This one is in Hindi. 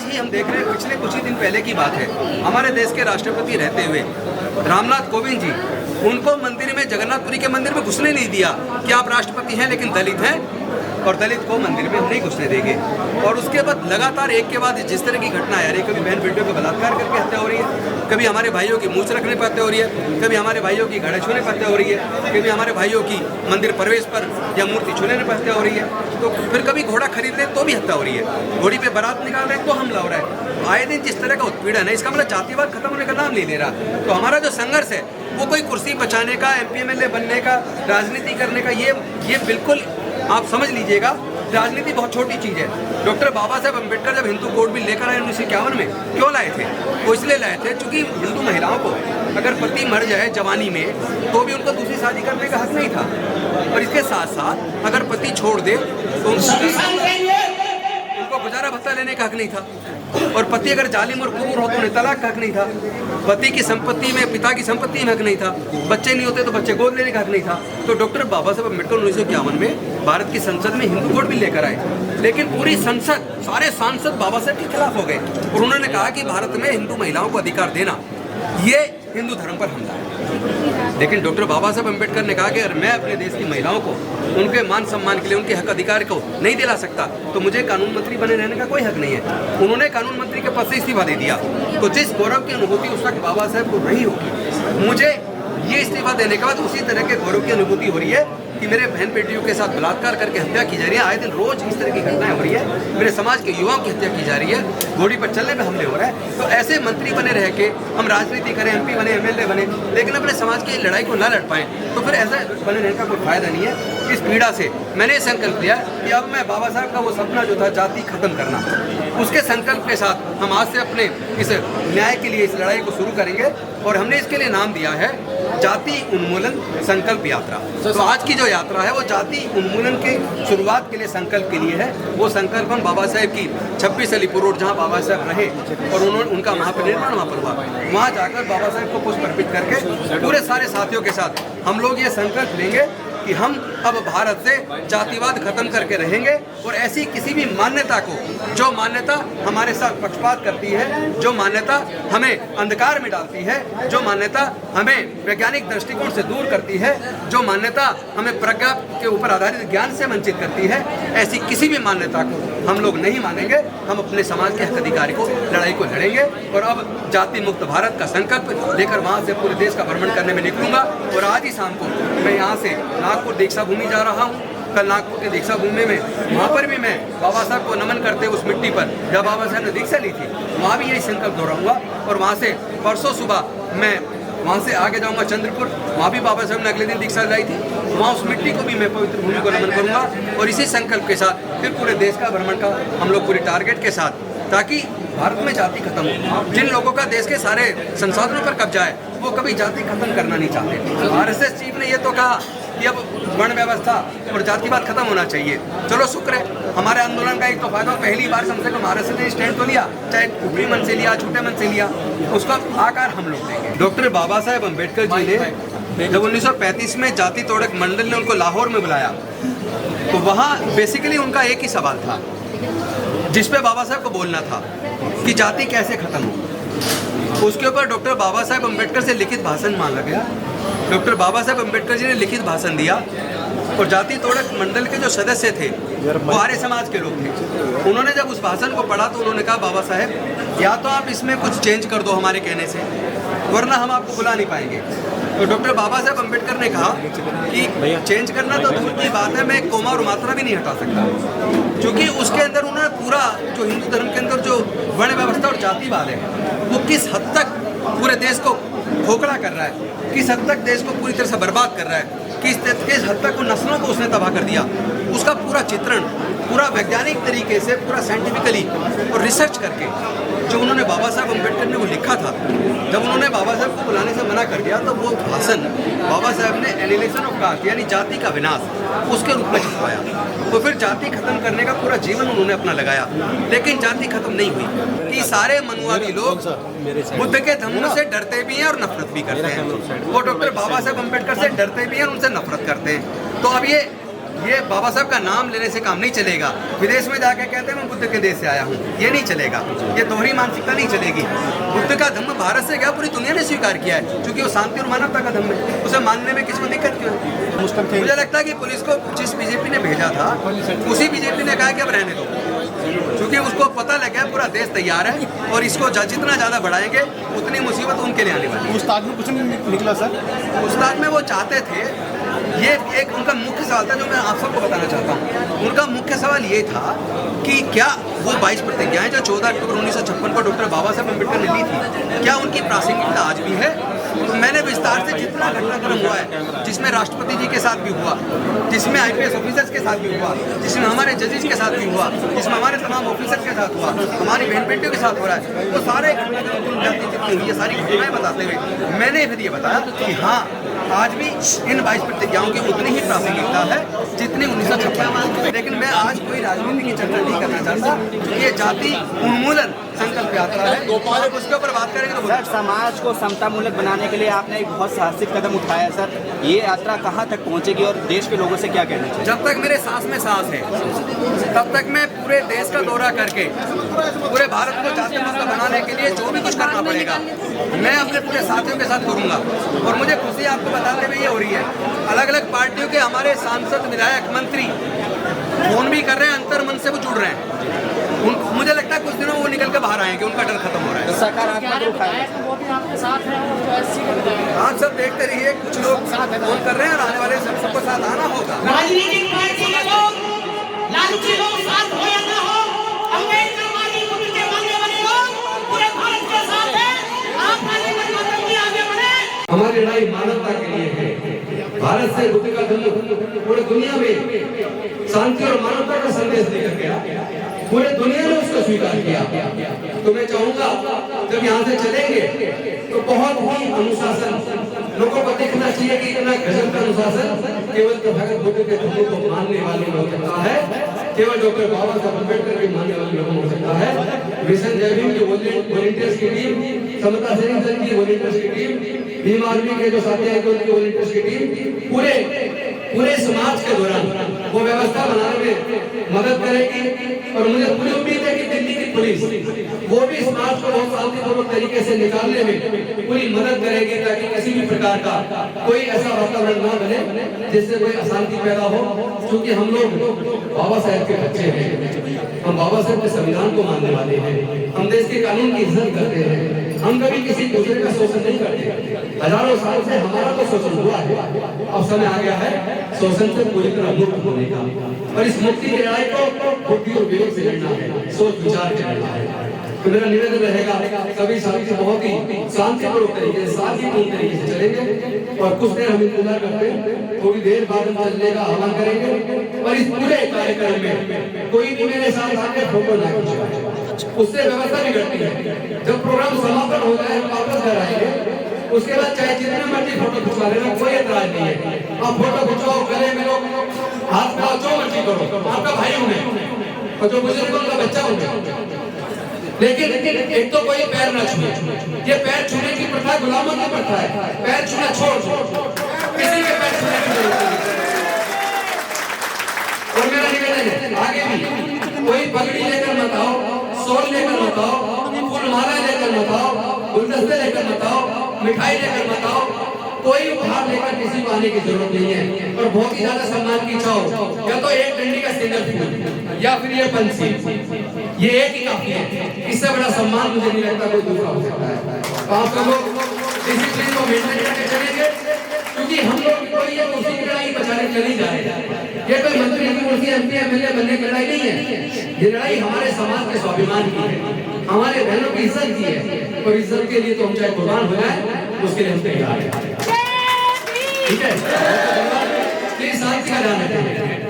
ही हम देख रहे हैं, पिछले कुछ ही दिन पहले की बात है, हमारे देश के राष्ट्रपति रहते हुए रामनाथ कोविंद जी, उनको मंदिर में, जगन्नाथपुरी के मंदिर में घुसने नहीं दिया कि आप राष्ट्रपति हैं लेकिन दलित हैं और दलित को मंदिर में हम नहीं घुसने देंगे। और उसके बाद लगातार एक के बाद जिस तरह की घटना आ रही है, कभी बहन बेटियों को बलात्कार करके हत्या हो रही है, कभी हमारे भाइयों की मूछ रखने पर हत्या हो रही है, कभी हमारे भाइयों की घड़े छूने पर हत्या हो रही है, कभी हमारे भाइयों की मंदिर प्रवेश पर या मूर्ति छूने पर हत्या हो रही है, तो फिर कभी घोड़ा खरीद ले तो भी हत्या हो रही है, घोड़ी पे बारात निकाल रहे तो हमला हो रहा है। आए दिन जिस तरह का उत्पीड़न है, इसका मतलब जातिवाद खत्म होने का नाम नहीं ले रहा। तो हमारा जो संघर्ष है वो कोई कुर्सी बचाने का, MP MLA बनने का, राजनीति करने का, ये बिल्कुल आप समझ लीजिएगा, राजनीति बहुत छोटी चीज़ है। डॉक्टर बाबा साहब अम्बेडकर जब हिंदू कोड बिल लेकर आए 1951 में, क्यों लाए थे? वो इसलिए लाए थे क्योंकि हिंदू महिलाओं को अगर पति मर जाए जवानी में तो भी उनको दूसरी शादी करने का हक नहीं था, और इसके साथ साथ अगर पति छोड़ दे तो उनको गुजारा भत्ता लेने का हक नहीं था, और पति अगर जालिम और क्रूर हो तो उन्हें तलाक का हक नहीं था, पति की संपत्ति में, पिता की संपत्ति में हक नहीं था, बच्चे नहीं होते तो बच्चे गोद लेने का हक नहीं था। तो डॉक्टर बाबा साहब अम्बेडकर 1951 में भारत की संसद में हिंदू कोड बिल लेकर आए, लेकिन पूरी संसद, सारे सांसद बाबा साहब के खिलाफ हो गए और उन्होंने कहा कि भारत में हिंदू महिलाओं को अधिकार देना ये हिंदू धर्म पर हमला है। लेकिन डॉक्टर बाबा साहब अम्बेडकर ने कहा कि अगर मैं अपने देश की महिलाओं को उनके मान सम्मान के लिए, उनके हक अधिकार को नहीं दिला सकता तो मुझे कानून मंत्री बने रहने का कोई हक नहीं है। उन्होंने कानून मंत्री के पद से इस्तीफा दे दिया। तो जिस गौरव की अनुभूति उस वक्त बाबा साहब को नहीं होगी, मुझे ये इस्तीफा देने के बाद उसी तरह के गौरव की अनुभूति हो रही है कि मेरे बहन बेटियों के साथ बलात्कार करके हत्या की जा रही है। आए दिन रोज इस तरह की घटनाएं हो रही है, मेरे समाज के युवाओं की हत्या की जा रही है, घोड़ी पर चलने में हमले हो रहे हैं। तो ऐसे मंत्री बने रह के हम राजनीति करें, MP बने, MLA बने, लेकिन अपने समाज की लड़ाई को ना लड़ पाएं, तो फिर ऐसा बने रहने का कोई फायदा नहीं है। इस पीड़ा से मैंने संकल्प लिया कि अब मैं बाबा साहब का वो सपना जो था जाति खत्म करना, उसके संकल्प के साथ हम आज से अपने इस न्याय के लिए इस लड़ाई को शुरू करेंगे, और हमने इसके लिए नाम दिया है जाति उन्मूलन संकल्प यात्रा। तो आज की जो यात्रा है वो जाति उन्मूलन के शुरुआत के लिए संकल्प के लिए है। वो संकल्प हम बाबा साहब की 26 अलीपुर रोड, जहाँ बाबा साहब रहे और उन्होंने उनका महापरिनिर्वाण वहाँ पर हुआ, वहाँ जाकर बाबा साहब को पुष्प अर्पित करके पूरे सारे साथियों के साथ हम लोग ये संकल्प लेंगे कि हम अब भारत से जातिवाद खत्म करके रहेंगे, और ऐसी किसी भी मान्यता को, जो मान्यता हमारे साथ पक्षपात करती है, जो मान्यता हमें अंधकार में डालती है, जो मान्यता हमें वैज्ञानिक दृष्टिकोण से दूर करती है, जो मान्यता हमें प्रज्ञा के ऊपर आधारित ज्ञान से वंचित करती है, ऐसी किसी भी मान्यता को हम लोग नहीं मानेंगे। हम अपने समाज के हक अधिकार को, लड़ाई को लड़ेंगे, और अब जाति मुक्त भारत का संकल्प लेकर वहाँ से पूरे देश का भ्रमण करने में निकलूंगा। और आज ही शाम को मैं यहाँ से नागपुर दीक्षा भूमि जा रहा हूँ। कल नागपुर के दीक्षा भूमि में, वहाँ पर भी मैं बाबा साहब को नमन करते उस मिट्टी पर जब बाबा साहब ने दीक्षा ली थी, वहाँ भी यही संकल्प दोहराऊंगा। और वहाँ से परसों सुबह मैं वहाँ से आगे जाऊँगा चंद्रपुर, वहाँ भी बाबा साहब ने अगले दिन दीक्षा लाई थी, वहाँ उस मिट्टी को भी मैं पवित्र भूमि को नमन करूँगा। और इसी संकल्प के साथ फिर पूरे देश का भ्रमण का हम लोग पूरी टारगेट के साथ, ताकि भारत में जाति खत्म हो। जिन लोगों का देश के सारे संसाधनों पर कब्जा है वो कभी जाति खत्म करना नहीं चाहते। RSS चीफ ने ये तो कहा कि अब वर्ण व्यवस्था और जातिवाद खत्म होना चाहिए। चलो शुक्र है, हमारे आंदोलन का एक तो फायदा, पहली बार कम से कम RSS ने स्टैंड तो लिया, चाहे ऊपरी मन से लिया, छोटे मन से लिया, उसका आकार हम लोग देंगे। डॉक्टर बाबा साहेब अम्बेडकर जी ने जब 1935 में जाति तोड़क मंडल ने उनको लाहौर में बुलाया, तो वहाँ बेसिकली उनका एक ही सवाल था जिसपे बाबा साहब को बोलना था कि जाति कैसे खत्म हो। उसके ऊपर डॉक्टर बाबा साहेब अम्बेडकर से लिखित भाषण मांगा गया। डॉक्टर बाबा साहेब अम्बेडकर जी ने लिखित भाषण दिया, और जाति तोड़क मंडल के जो सदस्य थे वो आर्य समाज के लोग थे। उन्होंने जब उस भाषण को पढ़ा तो उन्होंने कहा, बाबा साहेब या तो आप इसमें कुछ चेंज कर दो हमारे कहने से, वरना हम आपको बुला नहीं पाएंगे। तो डॉक्टर बाबा साहब अम्बेडकर ने कहा कि चेंज करना तो दूर की बात है, मैं एक कोमा और मात्रा भी नहीं हटा सकता, क्योंकि उसके अंदर उन्होंने पूरा जो हिंदू धर्म के अंदर जो वर्ण व्यवस्था और जातिवाद है वो किस हद तक पूरे देश को खोखला कर रहा है, किस हद तक देश को पूरी तरह से बर्बाद कर रहा है, किस हद तक वो नस्लों को उसने तबाह कर दिया, उसका पूरा चित्रण पूरा वैज्ञानिक तरीके से, पूरा साइंटिफिकली और रिसर्च करके जो उन्होंने बाबा साहब अम्बेडकर ने वो लिखा था। जब उन्होंने बाबा साहब को बुलाने से मना कर दिया तो वो भाषण बाबा साहब ने एनिहिलेशन ऑफ कास्ट यानी जाति का विनाश उसके रूप में छुपाया। तो फिर जाति खत्म करने का पूरा जीवन उन्होंने अपना लगाया, लेकिन जाति खत्म नहीं हुई कि सारे मनुवादी लोग बुद्ध के धम्म से डरते भी हैं और नफरत भी करते हैं। वो डॉक्टर बाबा साहब अम्बेडकर से डरते भी हैं और उनसे नफरत करते हैं। तो अब ये ये बाबा साहब का नाम लेने से काम नहीं चलेगा। विदेश में जाके कहते हैं मैं बुद्ध के देश से आया हूँ, ये नहीं चलेगा। ये दोहरी मानसिकता नहीं चलेगी। बुद्ध का धम्म भारत से गया, पूरी दुनिया ने स्वीकार किया है, क्योंकि वो शांति और मानवता का धम्म है। उसे मानने में किसी को दिक्कत क्यों है? मुझे लगता है कि पुलिस को जिस बीजेपी ने भेजा था उसी बीजेपी ने कहा कि अब रहने दो, क्योंकि उसको पता लग गया पूरा देश तैयार है और इसको जितना ज़्यादा बढ़ाएंगे उतनी मुसीबत उनके लिए आने वाली है। उस्ताद में कुछ नहीं निकला सर। उस्ताद में वो चाहते थे, ये एक उनका मुख्य सवाल था जो मैं आप सबको बताना चाहता हूँ। उनका मुख्य सवाल ये था कि क्या वो 22 प्रतिज्ञाएं जो 14 अक्टूबर 1956 को डॉक्टर बाबा साहब अम्बेडकर ने ली थी, क्या उनकी प्रासंगिकता आज भी है? तो मैंने विस्तार से जितना घटनाक्रम हुआ है, जिसमें राष्ट्रपति जी के साथ भी हुआ, जिसमें IPS ऑफिसर्स के साथ भी हुआ, जिसमें हमारे जजेस के साथ भी हुआ, जिसमें हमारे तमाम ऑफिसर्स के साथ हुआ, हमारी बहन बेटियों के साथ हो रहा है, तो सारे घटनाक्रम जितनी हुई है सारी घटनाएं बताते हुए मैंने फिर ये बताया कि हाँ, आज भी इन 22 प्रतिज्ञाओं की उतनी ही प्रासंगिकता है जितनी 1956। लेकिन मैं आज कोई राजनीति की चर्चा नहीं करना चाहता, क्योंकि ये जाति उन्मूलन संकल्प यात्रा है और उसके ऊपर बात करेंगे तो सर, समाज को समतामूलक बनाने के लिए आपने एक बहुत साहसिक कदम उठाया है सर। ये यात्रा कहाँ तक पहुँचेगी और देश के लोगों से क्या कहना चाहिए? जब तक मेरे सांस में सांस है तब तक मैं पूरे देश का दौरा करके पूरे भारत को जाति मुक्त बनाने के लिए जो भी कुछ करना पड़ेगा मैं अपने पूरे साथियों के साथ करूंगा। और मुझे खुशी आपको बताते हुए ये हो रही है, अलग अलग पार्टियों के हमारे सांसद, विधायक, मंत्री फोन भी कर रहे हैं, अंतर मन से वो जुड़ रहे हैं। मुझे लगता है कुछ दिनों वो निकल के बाहर आएंगे, उनका डर खत्म हो रहा है। सकारात्मक रूप है। आप सब देखते रहिए, कुछ लोग फोन कर रहे हैं और आने वाले सबको साथ आना होगा। राजनीतिक पार्टी के लोग, लालची लोग साथ हो या ना हो, अम्बेडकरवादी बुद्ध के मानने वाले लोग पूरे भारत के साथ हैं। आप आगे बढ़े। हमारी लड़ाई मानवता के लिए है। भारत से बुद्ध का धम्म पूरे दुनिया में शांति और मानवता का संदेश देकर गया, पूरे दुनिया ने उसको स्वीकार किया। तो मैं चाहूंगा जब यहाँ से चलेंगे तो बहुत ही अनुशासन, लोगों को देखना चाहिए कि इतना गजब का अनुशासन केवल तो भगत बुद्ध के धम्म को मानने वाले हो सकता है, केवल डॉक्टर बाबा साहब अम्बेडकर के मानने वाले लोगों हो सकता है। मिशन जय भीम की वॉलंटियर्स की टीम, समता सैनिक दल की वॉलंटियर्स की टीम, भीम आर्मी के जो साथी हैं उनकी वॉलंटियर्स की टीम पूरे समाज के दौरान वो व्यवस्था बनाने में मदद करेगी। और मुझे पूरी उम्मीद है कि दिल्ली की पुलिस वो भी समाज को बहुत शांतिपूर्वक तरीके से निकालने में पूरी मदद करेगी, ताकि किसी भी प्रकार का कोई ऐसा वातावरण न बने जिससे कोई अशांति पैदा हो। क्योंकि हम लोग बाबा साहब के बच्चे हैं, हम बाबा साहब के संविधान को मानने वाले हैं, हम देश के कानून की इज्जत करते हैं, हम कभी किसी दूसरे का शोषण नहीं करते। हजारों साल से हमारा तो शोषण हुआ है, अब समय आ गया है शोषण से पूरी तरह मुक्त होने का। और इस मुक्ति की लड़ाई को बुद्धि और विवेक से लड़ना है, सोच विचार से लड़ना है। तो मेरा निवेदन रहेगा सभी साथी बहुत ही शांतिपूर्वक तरीके से, शांतिपूर्ण तरीके से चलेंगे। और कुछ देर हम इंतजार करते हैं, थोड़ी देर बाद हम चलने का आह्वान करेंगे। और इस पूरे कार्यक्रम में कोई भी मेरे साथ आके फोटो ना खिंचवाए, उससे व्यवस्था भी करती है। जब प्रोग्राम समापन हो जाए हम वापस घर आएंगे, उसके बाद चाहे जितने मर्जी फोटो खिंचवा लेना, कोई एतराज नहीं है। आप फोटो खिंचवाओ, गले मिलो, हाथ मिलाओ, जो मर्जी करो, आपका भाई हूं मैं और जो बुजुर्ग उनका बच्चा हूं। लेकिन एक तो कोई पैर न छुए, ये पैर छूने की प्रथा गुलामों की प्रथा है। पैर छूना छोड़, किसी के पैर छूने की जरूरत नहीं। और मेरा निवेदन है आगे भी कोई पगड़ी लेकर मत आओ, शॉल लेकर मत आओ, फूलमाला लेकर मत आओ, गुलदस्ते लेकर मत आओ, मिठाई लेकर मत आओ, कोई उपहार लेकर किसी को आने की जरूरत नहीं है। और बहुत ही ज्यादा सम्मान की चाहो, या तो एक डंडी का सिंगल फूल या फिर ये पंछी, ये एक ही काफी है। इससे बड़ा सम्मान मुझे नहीं लगता कोई दूसरा हो सकता है। आप लोग डिसिप्लिन को मेंटेन करके चलेंगे, क्योंकि हम लोग कोई ये कुर्सी की लड़ाई बचाने चले जा रहे हैं। ये कोई मंत्री की कुर्सी, MP MLA बनने की लड़ाई नहीं है। ये लड़ाई हमारे समाज के स्वाभिमान की है, हमारे बहनों की इज्जत की है। और इज्जत के लिए तो हम चाहे कुर्बान हो जाए, उसके लिए हम तैयार हैं। ठीक है, शांति का ध्यान रखें।